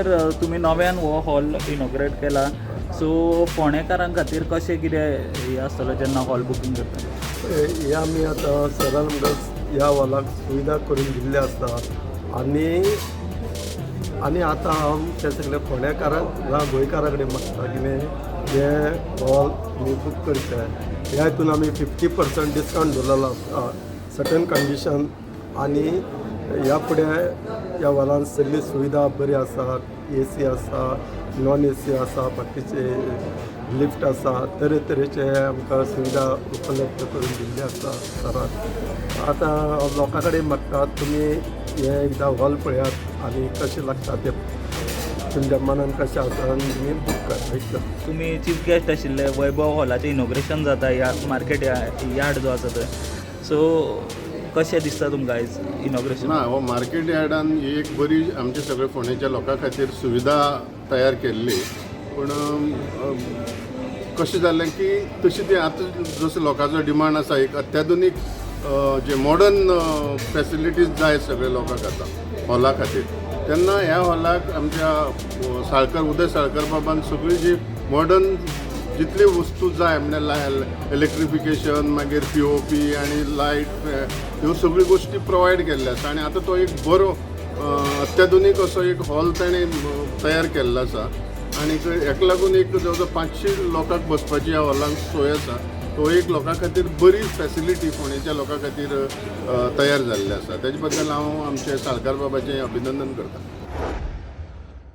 तर तुम्ही नव्यान हो हॉल इनॉग्रेट केला. सो फोंडेकारां खातीर कशें कितें हें आसतलें जेन्ना हॉल बुकींग करता? हे आमी आतां सरान म्हणटच ह्या हॉलाक सुविधा करून दिल्ली आसता आनी आतां हांव ते सगळे फोंडेकारांक वा गोंयकारा कडेन मागता कितें हे हॉल आमी बूक करचे. ह्या हितून आमी 50% डिस्कावंट दवरलेलो आसता सर्टन कंडिशन. आनी ह्या फुडें ह्या हॉलान सगळी सुविधा बरी आसा. AC आसा, नॉन AC आसा, बाकीचे लिफ्ट आसा, तरेतरेचे आमकां सुविधा उपलब्ध करून दिल्ली आसा सरान. आतां हांव लोकां कडेन मागता तुमी हे एकदां हॉल पळयात आनी कशें लागता ते तुमच्या मनान कशें आसा आनी तुमी बूक करात. तुम्ही चीफ गेस्ट आशिल्ले. वैभव हॉलाचें इनॉग्रेशन जाता ह्या मार्केट यार्ड जो आसा थंय. सो कशें दिसता तुमकां आयज इनॉग्रेशन? ना हो मार्केट यार्डान ही एक बरी आमच्या सगळ्या फोंडेच्या लोकां खातीर सुविधा तयार केल्ली. पूण कशें जालें की तशी ती आतां जसो लोकांचो डिमांड आसा एक अत्याधुनीक जे मॉडर्न फॅसिलिटीज जाय सगळ्या लोकांक आतां हॉला खातीर. तेन्ना ह्या हॉलाक आमच्या साळकर उदय साळकर बाबान सगळी जी मॉडर्न जितली वस्तू जाय म्हणजे इलेक्ट्रिफिकेशन मागीर POP आनी लायट ह्यो सगळ्यो गोश्टी प्रोवायड केल्ल्यो आसा. आनी आतां तो एक बरो अत्याधुनीक असो एक हॉल ताणें तयार केल्लो आसा. आनी हेका लागून एक जवळ जवळ 500 लोकांक बसपाची ह्या हॉलांत सोय आसा. तो एक लोकां खातीर बरी फॅसिलिटी फोंडेच्या लोकां खातीर तयार जाल्ली आसा. तेजे बद्दल हांव आमचे साळकार बाबाचें अभिनंदन करतां.